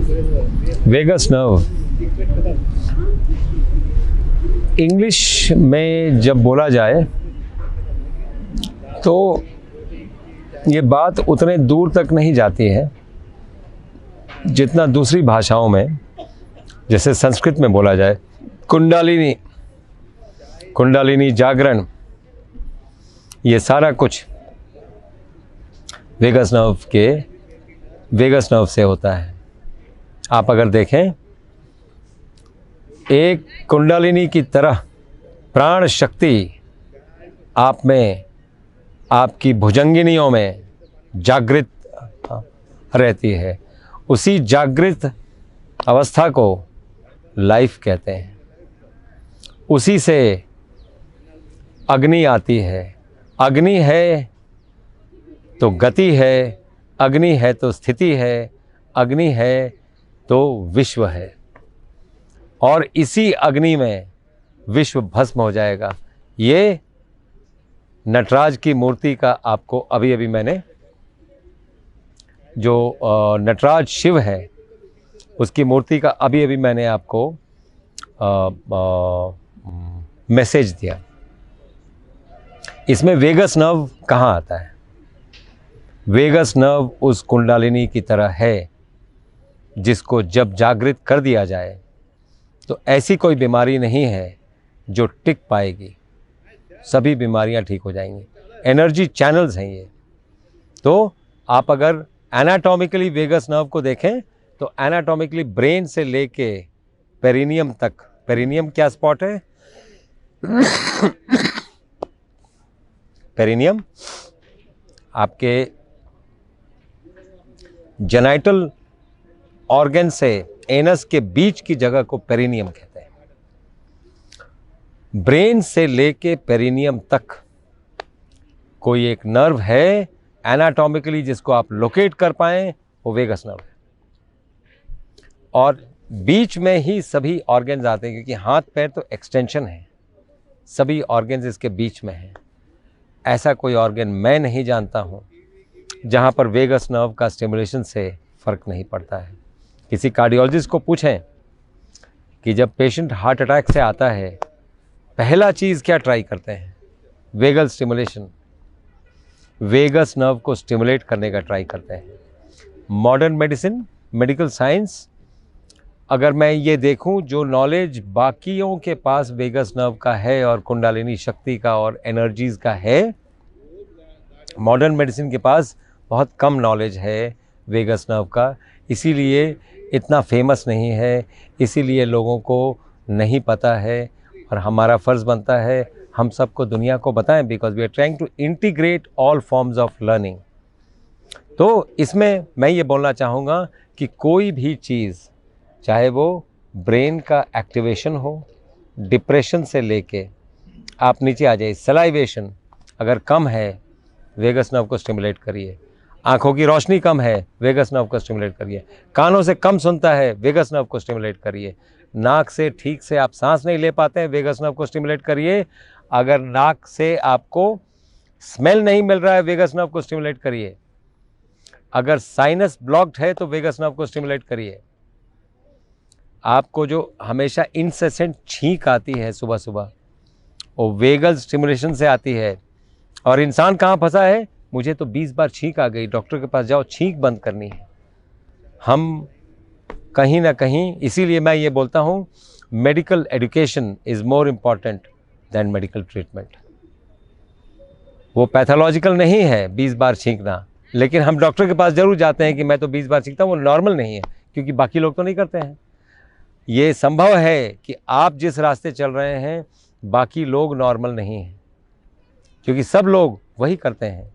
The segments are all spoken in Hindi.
वेगस नर्व इंग्लिश में जब बोला जाए तो ये बात उतने दूर तक नहीं जाती है जितना दूसरी भाषाओं में, जैसे संस्कृत में बोला जाए कुंडलिनी, कुंडलिनी जागरण, ये सारा कुछ वेगस नर्व से होता है। आप अगर देखें, एक कुंडलिनी की तरह प्राण शक्ति आप में, आपकी भुजंगिनियों में जागृत रहती है। उसी जागृत अवस्था को लाइफ कहते हैं। उसी से अग्नि आती है। अग्नि है तो गति है, अग्नि है तो स्थिति है, अग्नि है तो विश्व है, और इसी अग्नि में विश्व भस्म हो जाएगा। ये नटराज की मूर्ति का आपको अभी अभी मैंने, जो नटराज शिव है उसकी मूर्ति का अभी अभी मैंने आपको मैसेज दिया। इसमें वेगस नर्व कहाँ आता है? वेगस नर्व उस कुंडलिनी की तरह है जिसको जब जागृत कर दिया जाए तो ऐसी कोई बीमारी नहीं है जो टिक पाएगी, सभी बीमारियां ठीक हो जाएंगी। एनर्जी चैनल्स हैं ये। तो आप अगर एनाटॉमिकली वेगस नर्व को देखें तो एनाटॉमिकली ब्रेन से लेके पेरिनियम तक, पेरिनियम क्या स्पॉट है? पेरिनियम आपके जेनाइटल ऑर्गन से एनस के बीच की जगह को पेरिनियम कहते हैं। ब्रेन से लेके पेरिनियम तक कोई एक नर्व है एनाटॉमिकली जिसको आप लोकेट कर पाएं, वो वेगस नर्व है। और बीच में ही सभी ऑर्गन्स आते हैं, क्योंकि हाथ पैर तो एक्सटेंशन है, सभी ऑर्गन्स इसके बीच में हैं। ऐसा कोई ऑर्गन मैं नहीं जानता हूं जहां पर वेगस नर्व का स्टिमुलेशन से फर्क नहीं पड़ता है। किसी कार्डियोलॉजिस्ट को पूछें कि जब पेशेंट हार्ट अटैक से आता है पहला चीज़ क्या ट्राई करते हैं? वेगल स्टिमुलेशन, वेगस नर्व को स्टिमुलेट करने का ट्राई करते हैं। मॉडर्न मेडिसिन, मेडिकल साइंस, अगर मैं ये देखूं, जो नॉलेज बाकियों के पास वेगस नर्व का है और कुंडलिनी शक्ति का और एनर्जीज का है, मॉडर्न मेडिसिन के पास बहुत कम नॉलेज है वेगस नर्व का। इसीलिए इतना फेमस नहीं है, इसीलिए लोगों को नहीं पता है, और हमारा फ़र्ज़ बनता है हम सबको दुनिया को बताएं, because we are trying to integrate all forms of learning. तो इसमें मैं ये बोलना चाहूँगा कि कोई भी चीज़, चाहे वो ब्रेन का एक्टिवेशन हो, डिप्रेशन से लेके आप नीचे आ जाइए, सलाइवेशन अगर कम है वेगस नर्व को स्टिमुलेट करिए। आंखों की रोशनी कम है, वेगस नर्व को स्टिमुलेट करिए। कानों से कम सुनता है, वेगस नर्व को स्टिमुलेट करिए। नाक से ठीक से आप सांस नहीं ले पाते हैं, वेगस नर्व को स्टिमुलेट करिए। अगर नाक से आपको स्मेल नहीं मिल रहा है, वेगस नर्व को स्टिमुलेट करिए। अगर साइनस ब्लॉक्ड है तो वेगस नर्व को स्टिमुलेट करिए। आपको जो हमेशा इनसेसेंट छींक आती है सुबह सुबह, वो वेगल स्टिमुलेशन से आती है। और इंसान कहाँ फंसा है? मुझे तो 20 बार छींक आ गई, डॉक्टर के पास जाओ, छींक बंद करनी है। हम कहीं ना कहीं, इसीलिए मैं ये बोलता हूँ medical education is more important than medical treatment. वो पैथोलॉजिकल नहीं है 20 बार छींकना, लेकिन हम डॉक्टर के पास जरूर जाते हैं कि मैं तो 20 बार छींकता हूँ। वो नॉर्मल नहीं है, क्योंकि बाकी लोग तो नहीं करते हैं। ये संभव है कि आप जिस रास्ते चल रहे हैं बाकी लोग नॉर्मल नहीं हैं, क्योंकि सब लोग वही करते हैं,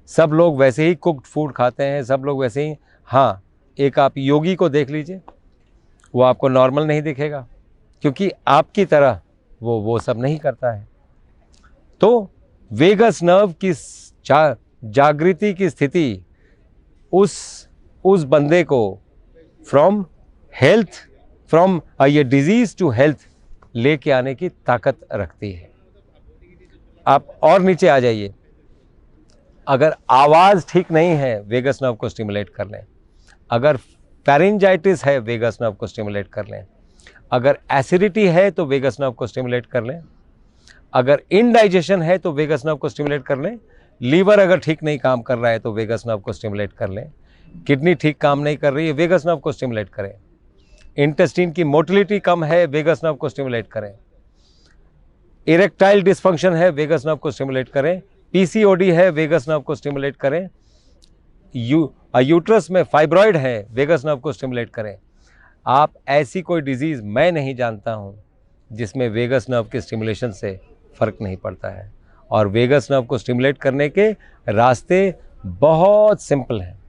सब लोग वैसे ही कुक्ड फूड खाते हैं, सब लोग वैसे ही। हाँ, एक आप योगी को देख लीजिए, वो आपको नॉर्मल नहीं दिखेगा, क्योंकि आपकी तरह वो सब नहीं करता है। तो वेगस नर्व की जागृति की स्थिति उस बंदे को फ्रॉम हेल्थ, फ्रॉम ये डिजीज टू हेल्थ लेके आने की ताकत रखती है। आप और नीचे आ जाइए, अगर आवाज़ ठीक नहीं है वेगस नर्व को स्टिमुलेट कर लें। अगर पैरिंजाइटिस है, वेगस नर्व को स्टिमुलेट कर लें। अगर एसिडिटी है तो वेगस नर्व को स्टिमुलेट कर लें। अगर इनडाइजेशन है तो वेगस नर्व को स्टिमुलेट कर लें। लीवर अगर ठीक नहीं काम कर रहा है तो वेगस नर्व को स्टिमुलेट कर लें। किडनी ठीक काम नहीं कर रही है, वेगस नर्व को स्टिमुलेट करें। इंटेस्टाइन की मोटिलिटी कम है, वेगस नर्व को स्टिमुलेट करें। इरेक्टाइल डिस्फंक्शन है, वेगस नर्व को स्टिमुलेट करें। पीसीओडी है, वेगस नर्व को स्टिमुलेट करें। यूट्रस में फाइब्रॉइड है, वेगस नर्व को स्टिमुलेट करें। आप ऐसी कोई डिजीज़ मैं नहीं जानता हूं जिसमें वेगस नर्व के स्टिमुलेशन से फ़र्क नहीं पड़ता है। और वेगस नर्व को स्टिमुलेट करने के रास्ते बहुत सिंपल हैं।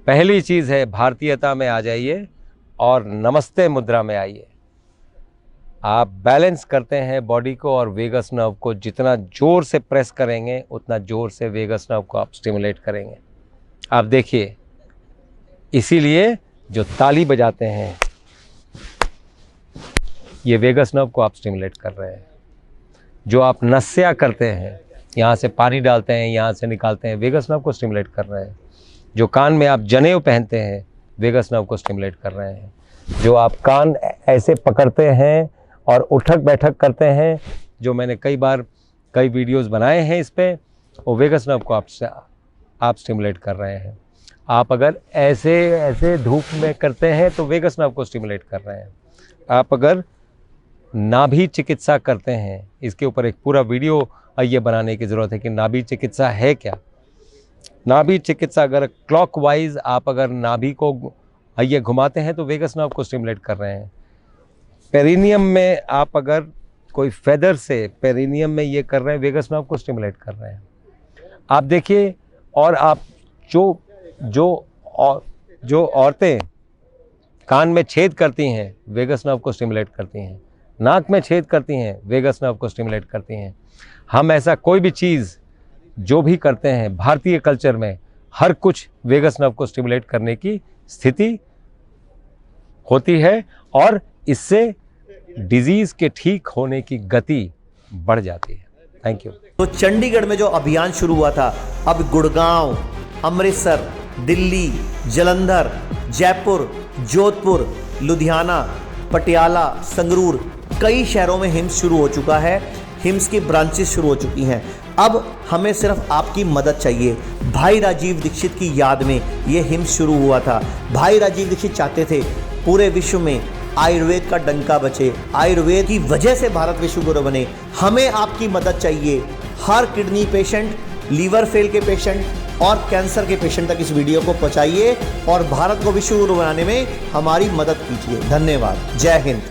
पहली चीज़ है, भारतीयता में आ जाइए और नमस्ते मुद्रा में आइए। आप बैलेंस करते हैं बॉडी को और वेगस नर्व को जितना जोर से प्रेस करेंगे उतना जोर से वेगस नर्व को आप स्टिमुलेट करेंगे। आप देखिए, इसीलिए जो ताली बजाते हैं ये वेगस नर्व को आप स्टिमुलेट कर रहे हैं। जो आप नस्या करते हैं, यहाँ से पानी डालते हैं, यहाँ से निकालते हैं, वेगस नर्व को स्टिमुलेट कर रहे हैं। जो कान में आप जनेऊ पहनते हैं, वेगस नर्व को स्टिमुलेट कर रहे हैं। जो आप कान ऐसे पकड़ते हैं और उठक बैठक करते हैं, जो मैंने कई वीडियोस बनाए हैं इस पे, वो वेगस नर्व को आप स्टिमुलेट कर रहे हैं। आप अगर ऐसे धूप में करते हैं तो वेगस नर्व को स्टिमुलेट कर रहे हैं। आप अगर नाभि चिकित्सा करते हैं, इसके ऊपर एक पूरा वीडियो ये बनाने की ज़रूरत है कि नाभि चिकित्सा है क्या। नाभि चिकित्सा अगर क्लॉकवाइज आप अगर नाभि को ये घुमाते हैं तो वेगस नर्व को स्टिमुलेट कर रहे हैं। पेरिनियम में आप अगर कोई फेदर से पेरिनियम में ये कर रहे हैं, वेगस नर्व को स्टिमुलेट कर रहे हैं। आप देखिए, और आप जो औरतें कान में छेद करती हैं, वेगस नर्व को स्टिमुलेट करती हैं। नाक में छेद करती हैं, वेगस नर्व को स्टिमुलेट करती हैं। हम ऐसा कोई भी चीज़ जो भी करते हैं भारतीय कल्चर में, हर कुछ वेगस नर्व को स्टिमुलेट करने की स्थिति होती है और इससे डिजीज़ के ठीक होने की गति बढ़ जाती है। Thank you. तो चंडीगढ़ में जो अभियान शुरू हुआ था, अब गुड़गांव, अमृतसर, दिल्ली, जालंधर, जयपुर, जोधपुर, लुधियाना, पटियाला, संगरूर, कई शहरों में हिम्स शुरू हो चुका है। हिम्स की ब्रांचेस शुरू हो चुकी हैं। अब हमें सिर्फ आपकी मदद चाहिए। भाई राजीव दीक्षित की याद में ये हिम्स शुरू हुआ था। भाई राजीव दीक्षित चाहते थे पूरे विश्व में आयुर्वेद का डंका बचे, आयुर्वेद की वजह से भारत विश्व गुरु बने। हमें आपकी मदद चाहिए। हर किडनी पेशेंट, लीवर फेल के पेशेंट और कैंसर के पेशेंट तक इस वीडियो को पहुंचाइए और भारत को विश्व गुरु बनाने में हमारी मदद कीजिए। धन्यवाद। जय हिंद।